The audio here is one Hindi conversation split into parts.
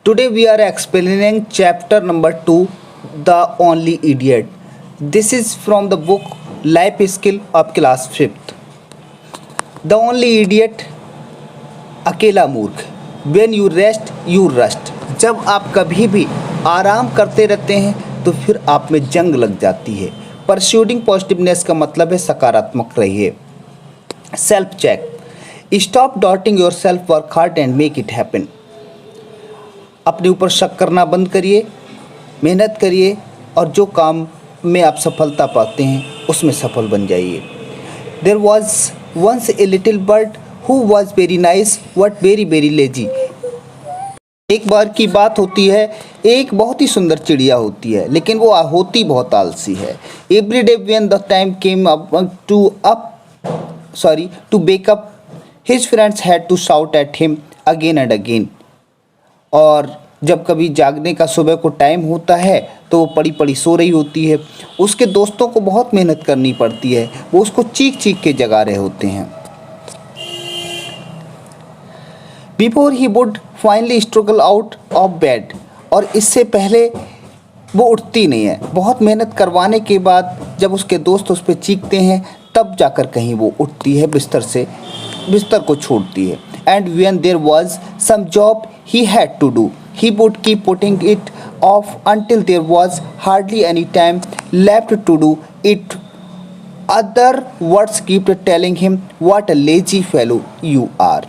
Today we are explaining chapter number 2, The Only Idiot. This is from the book Life Skill of class 5th. The only idiot, अकेला मूर्ख. When you rest, you rust. जब आप कभी भी आराम करते रहते हैं तो फिर आप में जंग लग जाती है. परस्यूडिंग पॉजिटिवनेस का मतलब है सकारात्मक रहिए. Self check. Stop doubting yourself, work hard and make it happen. अपने ऊपर शक करना बंद करिए, मेहनत करिए और जो काम में आप सफलता पाते हैं उसमें सफल बन जाइए. There was once a little bird who was very nice but very very lazy. एक बार की बात होती है, एक बहुत ही सुंदर चिड़िया होती है लेकिन वो होती बहुत आलसी है. Every day when the time came to wake up his friends had to shout at him again and again. और जब कभी जागने का सुबह को टाइम होता है तो वो पड़ी पड़ी सो रही होती है. उसके दोस्तों को बहुत मेहनत करनी पड़ती है, वो उसको चीख चीख के जगा रहे होते हैं. Before he would finally struggle out of bed. और इससे पहले वो उठती नहीं है. बहुत मेहनत करवाने के बाद जब उसके दोस्त उस पर चीखते हैं तब जाकर कहीं वो उठती है, बिस्तर को छोड़ती है. And when there was some job he had to do, he would keep putting it off until there was hardly any time left to do it. Other words kept telling him what a lazy fellow you are.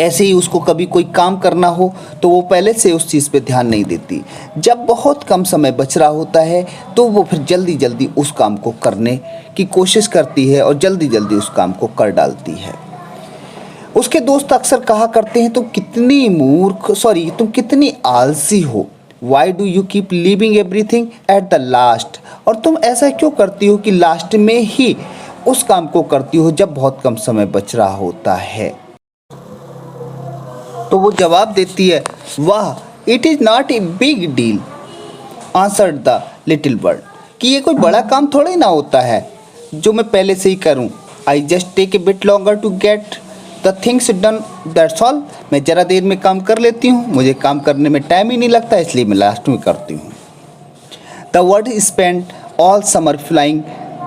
ऐसे ही उसको कभी कोई काम करना हो तो वो पहले से उस चीज़ पे ध्यान नहीं देती. जब बहुत कम समय बच रहा होता है तो वो फिर जल्दी जल्दी उस काम को करने की कोशिश करती है और जल्दी जल्दी उस काम को कर डालती है. उसके दोस्त अक्सर कहा करते हैं तुम कितनी आलसी हो. Why do you keep leaving everything at the last. और तुम ऐसा क्यों करती हो कि लास्ट में ही उस काम को करती हो जब बहुत कम समय बच रहा होता है. तो वो जवाब देती है, वाह, it is not a big deal answered the little bird. कि ये कोई बड़ा काम थोड़ा ही ना होता है जो मैं पहले से ही करूं. I just take a bit longer to get the things done, that's all. मैं ज़रा देर में काम कर लेती हूँ, मुझे काम करने में टाइम ही नहीं लगता इसलिए मैं लास्ट में करती हूँ. The word spend all summer flying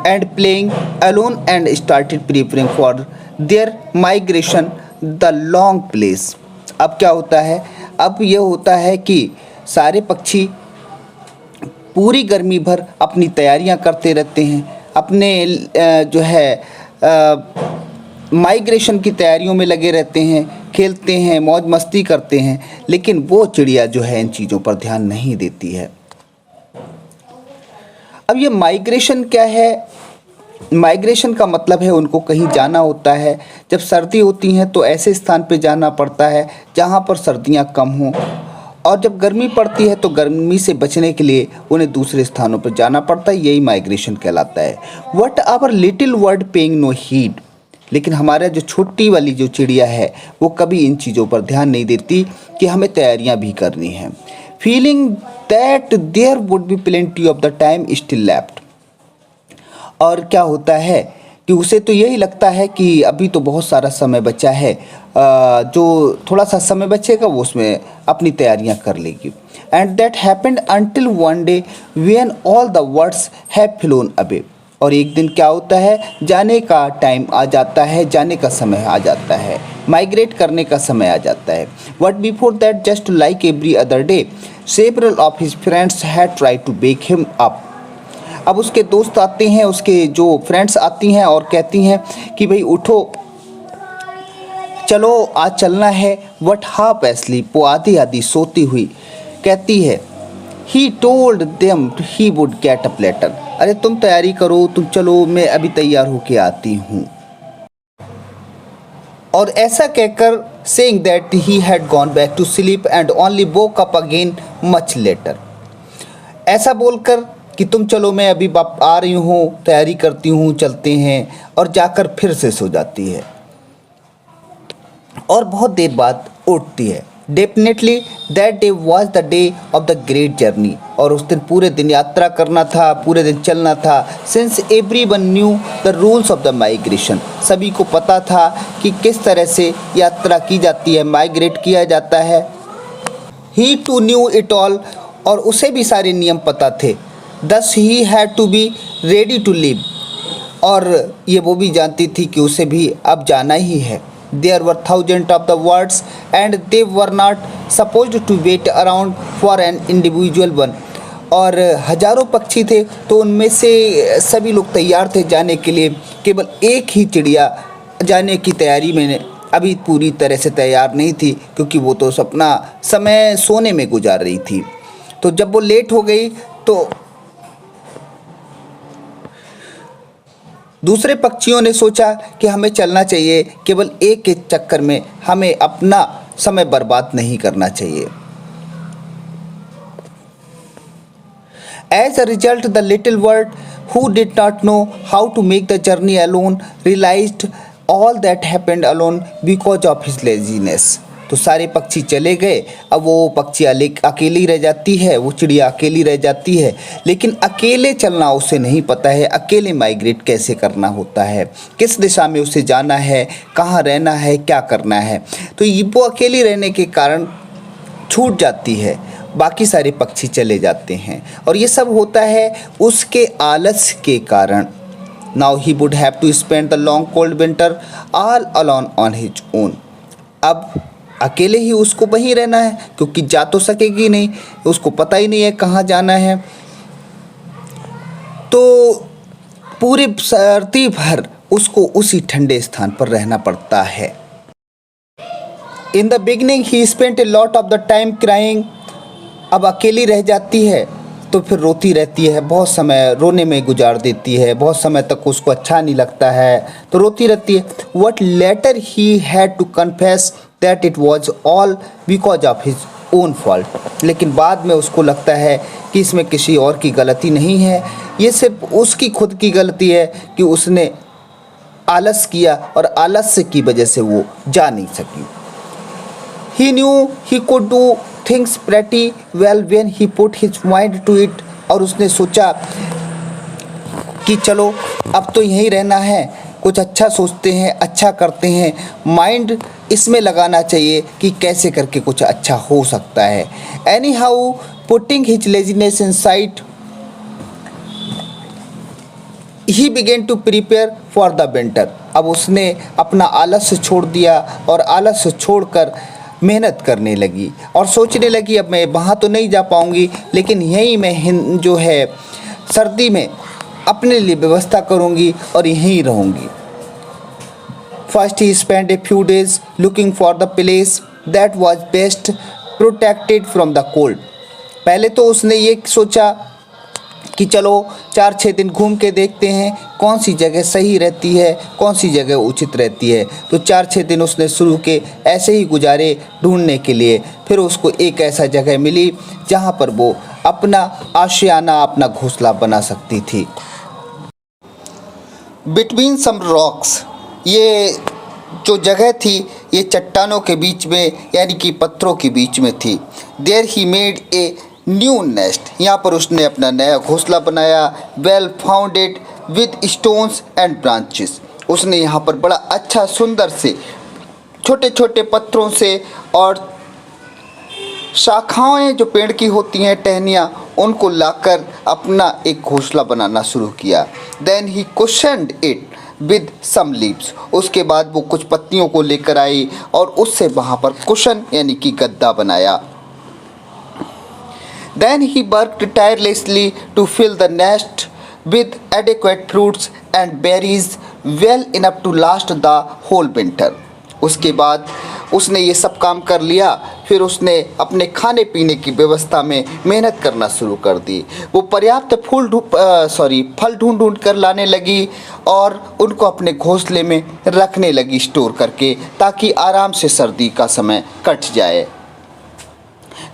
and playing alone and started preparing for their migration the long place. अब क्या होता है, अब ये होता है कि सारे पक्षी पूरी गर्मी भर अपनी तैयारियां करते रहते हैं, अपने जो है माइग्रेशन की तैयारियों में लगे रहते हैं, खेलते हैं, मौज मस्ती करते हैं. लेकिन वो चिड़िया जो है इन चीज़ों पर ध्यान नहीं देती है. अब ये माइग्रेशन क्या है? माइग्रेशन का मतलब है उनको कहीं जाना होता है. जब सर्दी होती हैं तो ऐसे स्थान पे जाना पड़ता है जहाँ पर सर्दियाँ कम हों, और जब गर्मी पड़ती है तो गर्मी से बचने के लिए उन्हें दूसरे स्थानों पर जाना पड़ता है. यही माइग्रेशन कहलाता है. What our little word paying no heed. लेकिन हमारा जो छोटी वाली जो चिड़िया है वो कभी इन चीज़ों पर ध्यान नहीं देती कि हमें तैयारियां भी करनी हैं. Feeling that there would be plenty of the time still left. और क्या होता है कि उसे तो यही लगता है कि अभी तो बहुत सारा समय बचा है, जो थोड़ा सा समय बचेगा वो उसमें अपनी तैयारियां कर लेगी. And that happened until one day when all the words have phloem away. और एक दिन क्या होता है, जाने का टाइम आ जाता है, जाने का समय आ जाता है, माइग्रेट करने का समय आ जाता है. But before that just like every other day several of his friends had try to wake him up. अब उसके दोस्त आते हैं, उसके जो फ्रेंड्स आती हैं और कहती हैं कि भाई उठो, चलो आज चलना है. बट हाफ एस्लीप, वो आधी आधी सोती हुई कहती है, he told them he would get up later. अरे तुम तैयारी करो, तुम चलो, मैं अभी तैयार होके आती हूँ. और ऐसा कहकर saying that he had gone back to sleep and only woke up again much later. ऐसा बोलकर कि तुम चलो, मैं अभी आ रही हूँ, तैयारी करती हूँ, चलते हैं, और जाकर फिर से सो जाती है और बहुत देर बाद उठती है. Definitely that day was the day of the great journey. और उस दिन पूरे दिन यात्रा करना था, पूरे दिन चलना था. Since everyone new the rules of the migration. सभी को पता था कि किस तरह से यात्रा की जाती है, माइग्रेट किया जाता है. He too knew it all, और उसे भी सारे नियम पता थे। Thus he had to be ready to leave, और ये वो भी जानती थी कि उसे भी अब जाना ही है। There were thousand of the words and they were not supposed to wait around for an individual one, और हजारों पक्षी थे तो उनमें से सभी लोग तैयार थे जाने के लिए, केवल एक ही चिड़िया जाने की तैयारी में अभी पूरी तरह से तैयार नहीं थी, क्योंकि वो तो अपना समय सोने में गुजार रही थी। तो जब वो लेट हो गई तो दूसरे पक्षियों ने सोचा कि हमें चलना चाहिए, केवल एक के चक्कर में हमें अपना समय बर्बाद नहीं करना चाहिए। As a result, the little bird, who did not know how to make the journey alone, realized all that happened alone because of his laziness. तो सारे पक्षी चले गए। अब वो पक्षी अकेली रह जाती है, वो चिड़िया अकेली रह जाती है, लेकिन अकेले चलना उसे नहीं पता है, अकेले माइग्रेट कैसे करना होता है, किस दिशा में उसे जाना है, कहाँ रहना है, क्या करना है। तो ये वो अकेली रहने के कारण छूट जाती है, बाकी सारे पक्षी चले जाते हैं, और ये सब होता है उसके आलस के कारण। Now he would have to spend the long cold winter all alone on his own. अब अकेले ही उसको वहीं रहना है, क्योंकि जा तो सकेगी नहीं, उसको पता ही नहीं है कहाँ जाना है। तो पूरी सर्दी भर उसको उसी ठंडे स्थान पर रहना पड़ता है। In the beginning he spent a lot of the time crying. अब अकेली रह जाती है तो फिर रोती रहती है, बहुत समय रोने में गुजार देती है, बहुत समय तक उसको अच्छा नहीं लगता है तो रोती रहती है। But later he had to confess that it was all because of his own fault. लेकिन बाद में उसको लगता है कि इसमें किसी और की गलती नहीं है, ये सिर्फ उसकी खुद की गलती है कि उसने आलस किया, और आलस्य की वजह से वो जा नहीं सकी। He knew he could do things pretty well when he put his mind to it, और उसने सोचा कि चलो अब तो यहीं रहना है, कुछ अच्छा सोचते हैं, अच्छा करते हैं, माइंड इसमें लगाना चाहिए कि कैसे करके कुछ अच्छा हो सकता है। Anyhow, putting his laziness aside, he began to prepare for the winter। अब उसने अपना आलस्य छोड़ दिया और आलस्य छोड़कर मेहनत करने लगी और सोचने लगी अब मैं वहाँ तो नहीं जा पाऊँगी, लेकिन यहीं मैं जो है सर्दी में अपने लिए व्यवस्था करूँगी और यहीं रहूँगी। First he spend a few days looking for the place that was best protected from the cold. पहले तो उसने ये सोचा कि चलो 4-6 दिन घूम के देखते हैं कौन सी जगह सही रहती है, कौन सी जगह उचित रहती है। तो 4-6 दिन उसने शुरू के ऐसे ही गुजारे ढूंढने के लिए। फिर उसको एक ऐसा जगह मिली जहाँ पर वो अपना आशियाना, अपना घोंसला बना सकती थी। बिटवीन सम रॉक्स, ये जो जगह थी ये चट्टानों के बीच में यानी कि पत्थरों के बीच में थी। There he made a new nest, यहाँ पर उसने अपना नया घोंसला बनाया। Well founded with stones and branches, उसने यहाँ पर बड़ा अच्छा सुंदर से छोटे छोटे पत्थरों से और शाखाएं जो पेड़ की होती हैं, टहनियाँ, उनको लाकर अपना एक घोंसला बनाना शुरू किया। Then he cushioned it with some leaves, उसके बाद वो कुछ पत्तियों को लेकर आई और उससे वहाँ पर कुशन यानी कि गद्दा बनाया। Then he worked tirelessly to fill the nest with adequate fruits and berries well enough to last the whole winter। उसके बाद उसने ये सब काम कर लिया, फिर उसने अपने खाने पीने की व्यवस्था में मेहनत करना शुरू कर दी। वो पर्याप्त फल ढूंढ कर लाने लगी और उनको अपने घोंसले में रखने लगी स्टोर करके, ताकि आराम से सर्दी का समय कट जाए।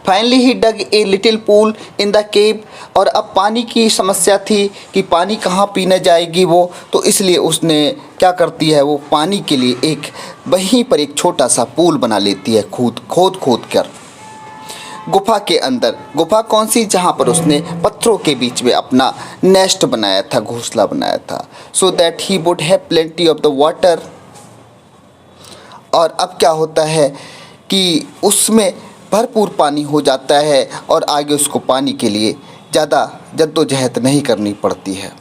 Finally he dug a little pool in the cave, और अब पानी की समस्या थी कि पानी कहाँ पीने जाएगी वो, तो इसलिए उसने क्या करती है, वो पानी के लिए वहीं पर एक छोटा सा पूल बना लेती है, खोद कर गुफा के अंदर। गुफा कौन सी, जहाँ पर उसने पत्थरों के बीच में अपना नेस्ट बनाया था, घोंसला बनाया था, so that he would have plenty of the water. और अब क्या होता है कि उसमें भरपूर पानी हो जाता है और आगे उसको पाने के लिए ज़्यादा जद्दोजहद नहीं करनी पड़ती है।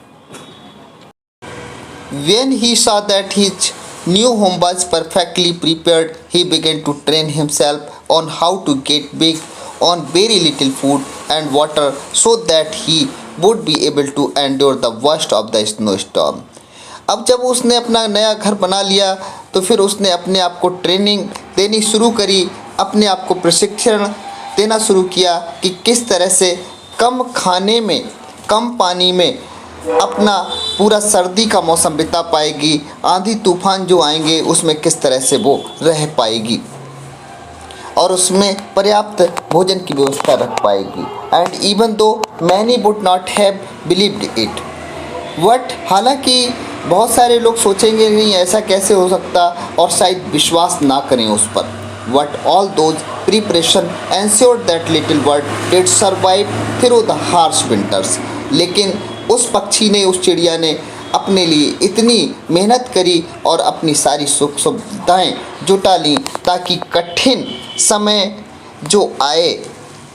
When he saw that his new home was perfectly prepared, he began to train himself on how to get big on very little food and water so that he would be able to endure the worst of the snowstorm. अब जब उसने अपना नया घर बना लिया तो फिर उसने अपने आप को ट्रेनिंग देनी शुरू करी, अपने आप को प्रशिक्षण देना शुरू किया कि किस तरह से कम खाने में, कम पानी में अपना पूरा सर्दी का मौसम बिता पाएगी, आंधी तूफान जो आएंगे उसमें किस तरह से वो रह पाएगी और उसमें पर्याप्त भोजन की व्यवस्था रख पाएगी। And even though many would not have believed it but, हालांकि बहुत सारे लोग सोचेंगे नहीं ऐसा कैसे हो सकता और शायद विश्वास ना करें उस पर। But all those preparation ensured that little bird did survive through the harsh winters. लेकिन उस पक्षी ने, उस चिड़िया ने अपने लिए इतनी मेहनत करी और अपनी सारी सुख सुविधाएँ जुटा ली ताकि कठिन समय जो आए,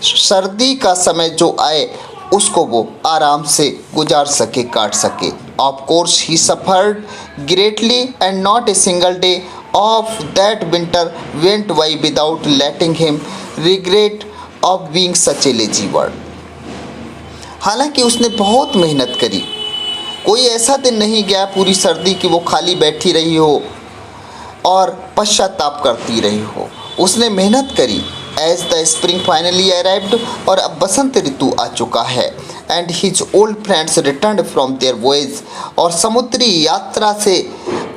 सर्दी का समय जो आए, उसको वो आराम से गुजार सके, काट सके। Of course he suffered greatly and not a single day of that winter went by without letting him regret of being such a lazy bird. हालांकि उसने बहुत मेहनत करी, कोई ऐसा दिन नहीं गया पूरी सर्दी कि वो खाली बैठी रही हो और पश्चाताप करती रही हो। उसने मेहनत करी। As the spring finally arrived, और अब बसंत ऋतु आ चुका है। And his old friends return from their voyage, और समुद्री यात्रा से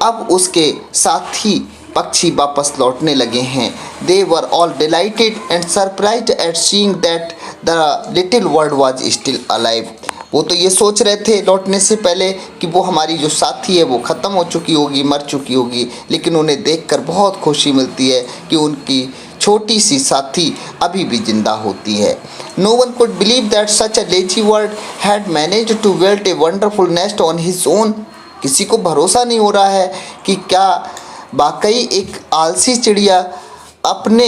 अब उसके साथी पक्षी वापस लौटने लगे हैं। They were all delighted and surprised at seeing that the little bird was still alive. वो तो ये सोच रहे थे लौटने से पहले कि वो हमारी जो साथी है वो ख़त्म हो चुकी होगी, मर चुकी होगी, लेकिन उन्हें देखकर बहुत खुशी मिलती है कि उनकी छोटी सी साथी अभी भी जिंदा होती है। No one could believe that such a lazy bird had managed to build a wonderful nest on his own. किसी को भरोसा नहीं हो रहा है कि क्या वाकई एक आलसी चिड़िया अपने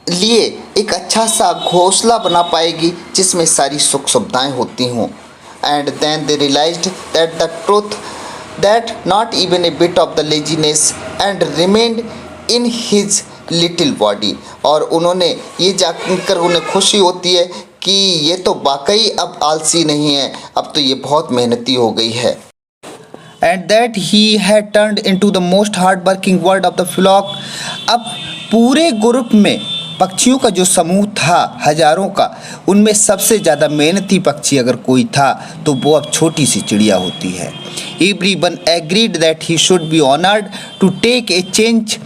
लिए एक अच्छा सा घोंसला बना पाएगी जिसमें सारी सुख सुविधाएँ होती हों। And then they realized that the truth that not even a bit of the laziness and remained in his little body. और उन्होंने ये जानकर उन्हें खुशी होती है कि ये तो वाकई अब आलसी नहीं है, अब तो ये बहुत मेहनती हो गई है। And that he had turned into the most hard working bird of the flock. अब पूरे ग्रुप में पक्षियों का जो समूह था हजारों का, उनमें सबसे ज़्यादा मेहनती पक्षी अगर कोई था तो वो अब छोटी सी चिड़िया होती है। Everyone agreed that he should be honoured to take a change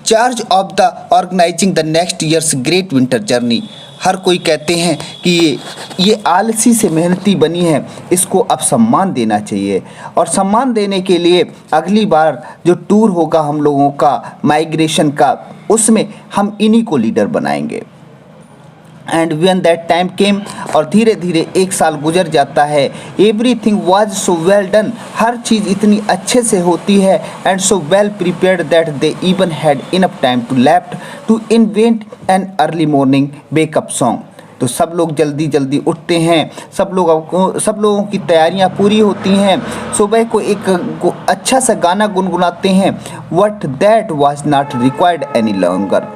charge of the organizing the next year's great winter journey. हर कोई कहते हैं कि ये आलसी से मेहनती बनी है, इसको अब सम्मान देना चाहिए, और सम्मान देने के लिए अगली बार जो टूर होगा हम लोगों का माइग्रेशन का, उसमें हम इन्हीं को लीडर बनाएंगे। And when that time came, और धीरे धीरे एक साल गुजर जाता है। Everything was so well done, हर चीज़ इतनी अच्छे से होती है। And so well prepared that they even had enough time to left to invent an early morning wake up song. तो सब लोग जल्दी जल्दी उठते हैं, सब लोगों की तैयारियां पूरी होती हैं, सुबह को एक अच्छा सा गाना गुनगुनाते हैं। What that was not required any longer,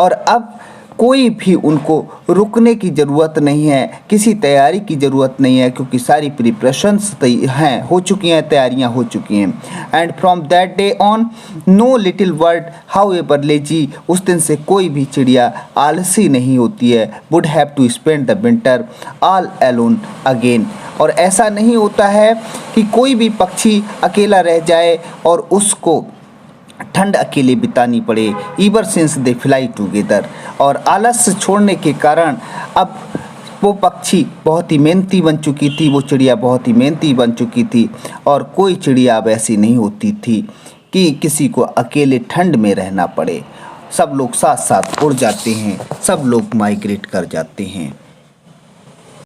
और अब कोई भी उनको रुकने की ज़रूरत नहीं है, किसी तैयारी की ज़रूरत नहीं है, क्योंकि सारी प्रिपरेशंस हैं, हो चुकी हैं, तैयारियां हो चुकी हैं। And from that day on know little bird how ever lazy, उस दिन से कोई भी चिड़िया आलसी नहीं होती है। Would have to spend the winter all alone again, और ऐसा नहीं होता है कि कोई भी पक्षी अकेला रह जाए और उसको ठंड अकेले बितानी पड़े। ईवर सिंस दे फ्लाई टुगेदर, और आलस छोड़ने के कारण अब वो पक्षी बहुत ही मेहनती बन चुकी थी, वो चिड़िया बहुत ही मेहनती बन चुकी थी, और कोई चिड़िया अब ऐसी नहीं होती थी कि किसी को अकेले ठंड में रहना पड़े। सब लोग साथ साथ उड़ जाते हैं, सब लोग माइग्रेट कर जाते हैं।